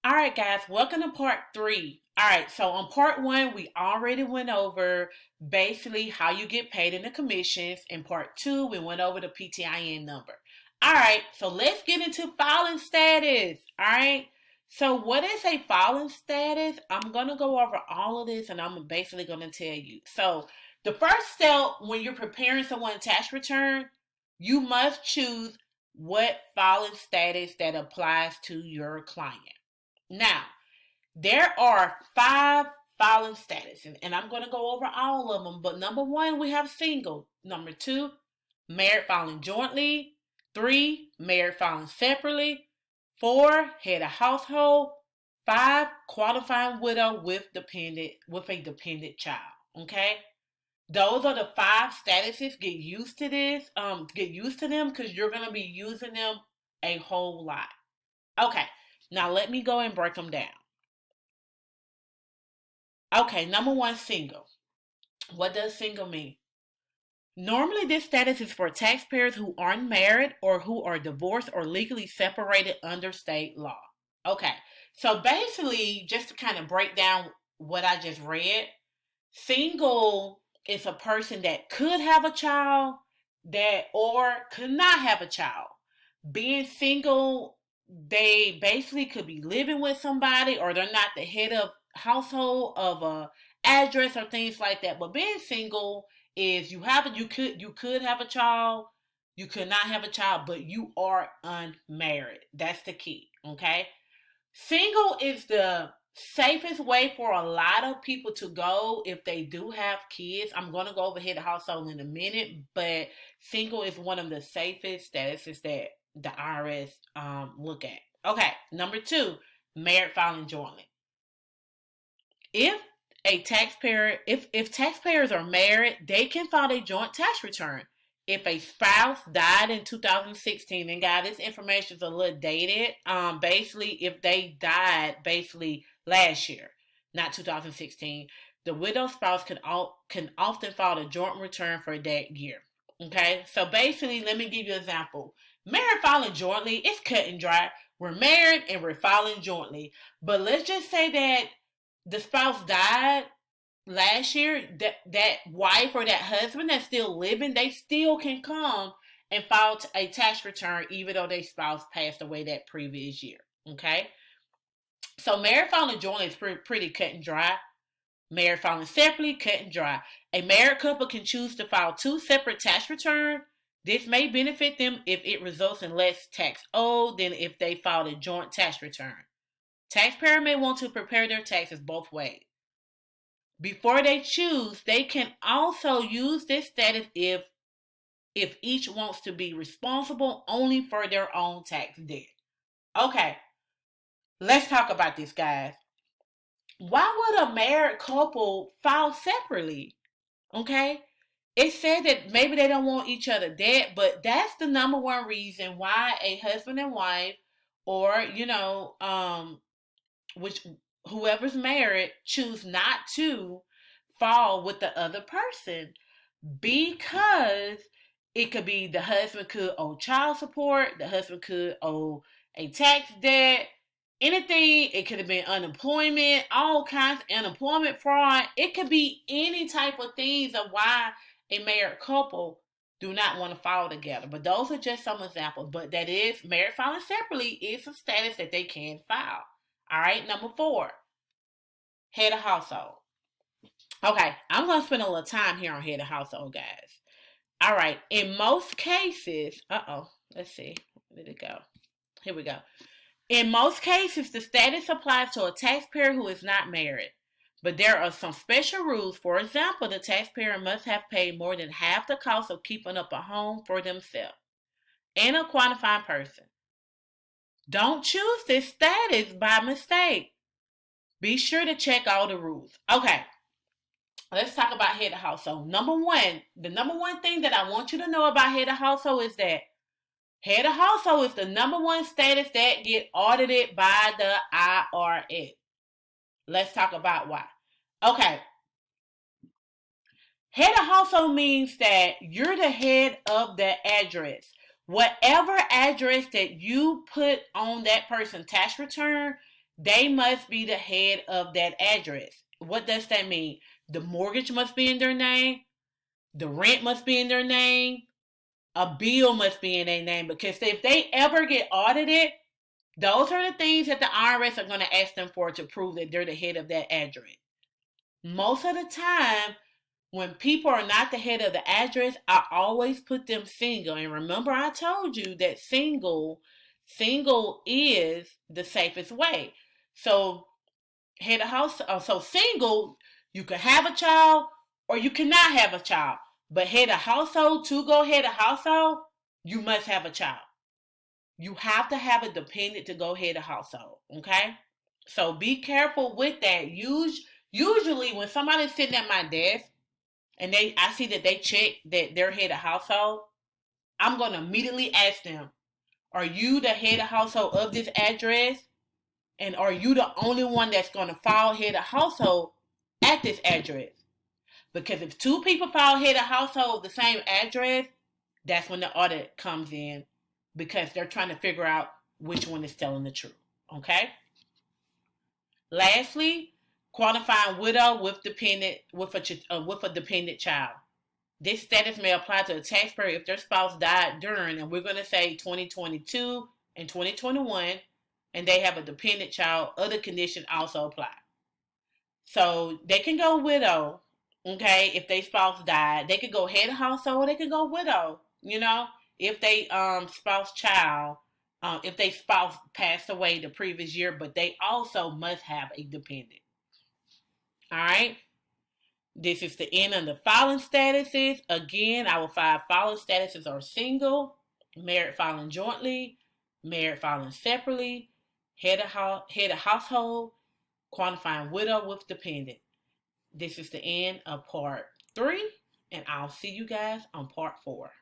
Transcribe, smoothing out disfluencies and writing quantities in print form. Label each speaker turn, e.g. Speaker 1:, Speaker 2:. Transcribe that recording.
Speaker 1: All right, guys, welcome to part three. All right, so on part one, we already went over basically how you get paid in the commissions. In part two, we went over the PTIN number. All right, so let's get into filing status. All right, so what is a filing status? I'm going to go over all of this and I'm basically going to tell you. So, the first step when you're preparing someone's tax return, you must choose what filing status that applies to your client. Now, there are five filing statuses, and I'm going to go over all of them. But number one, we have single. Number two, married filing jointly. Three, married filing separately. Four, head of household. Five, qualifying widow with a dependent child. Okay, those are the five statuses. Get used to this. Get used to them because you're gonna be using them a whole lot. Okay, now let me go and break them down. Okay, number one, single. What does single mean? Normally, this status is for taxpayers who aren't married or who are divorced or legally separated under state law. Okay, so basically, just to kind of break down what I just read, single is a person that could have a child that or could not have a child. Being single, they basically could be living with somebody or they're not the head of household of a address or things like that. But being single is you could have a child, you could not have a child, but you are unmarried. That's the key. Okay. Single is the safest way for a lot of people to go if they do have kids. I'm going to go over here to household in a minute, but single is one of the safest statuses that the IRS look at. Okay, number two, married filing jointly. If if taxpayers are married, they can file a joint tax return. If a spouse died in 2016, and guys, this information is a little dated. Basically, if they died basically last year, not 2016, the widow spouse can often file a joint return for that year. Okay, so basically, let me give you an example. Married filing jointly, it's cut and dry. We're married and we're filing jointly. But let's just say that the spouse died last year, that wife or that husband that's still living, they still can come and file a tax return even though their spouse passed away that previous year. Okay, so married filing jointly is pretty cut and dry. Married filing separately, cut and dry. A married couple can choose to file two separate tax returns. This may benefit them if it results in less tax owed than if they filed a joint tax return. Taxpayer may want to prepare their taxes both ways. Before they choose, they can also use this status if each wants to be responsible only for their own tax debt. Okay, let's talk about this, guys. Why would a married couple file separately? Okay, it said that maybe they don't want each other dead, but that's the number one reason why a husband and wife, or which whoever's married, choose not to fall with the other person, because it could be the husband could owe child support, the husband could owe a tax debt, anything. It could have been unemployment, all kinds of unemployment fraud. It could be any type of things of why a married couple do not want to fall together. But those are just some examples. But that is, married filing separately is a status that they can file. All right, number four, head of household. Okay, I'm going to spend a little time here on head of household, guys. All right, in most cases, let's see, where did it go? Here we go. In most cases, the status applies to a taxpayer who is not married. But there are some special rules. For example, the taxpayer must have paid more than half the cost of keeping up a home for themselves and a qualifying person. Don't choose this status by mistake. Be sure to check all the rules. Okay, let's talk about head of household. The number one thing that I want you to know about head of household is that head of household is the number one status that get audited by the IRS. Let's talk about why. Okay, head of household means that you're the head of the address. Whatever address that you put on that person's tax return, They must be the head of that address. What does that mean? The mortgage must be in their name. The rent must be in their name. A bill must be in their name, because if they ever get audited, those are the things that the IRS are going to ask them for to prove that they're the head of that address. Most of the time, when people are not the head of the address, I always put them single. And remember, I told you that single is the safest way. So head of house, so single, you can have a child or you cannot have a child. But head of household, to go head of household, you must have a child. You have to have a dependent to go head of household. Okay, so be careful with that. Usually, when somebody's sitting at my desk and I see that they check that they're head of household, I'm gonna immediately ask them, "Are you the head of household of this address? And are you the only one that's gonna file head of household at this address?" Because if two people file head of household the same address, that's when the audit comes in, because they're trying to figure out which one is telling the truth. Okay. Lastly, qualifying widow with a dependent child. This status may apply to a taxpayer if their spouse died during, and we're going to say 2022 and 2021, and they have a dependent child. Other conditions also apply. So they can go widow, okay, if their spouse died. They could go head of household, or they could go widow, if they if they spouse passed away the previous year, but they also must have a dependent. All right. This is the end of the filing statuses. Again, our 5 filing statuses are single, married filing jointly, married filing separately, head of household, qualifying widow with dependent. This is the end of part 3, and I'll see you guys on part 4.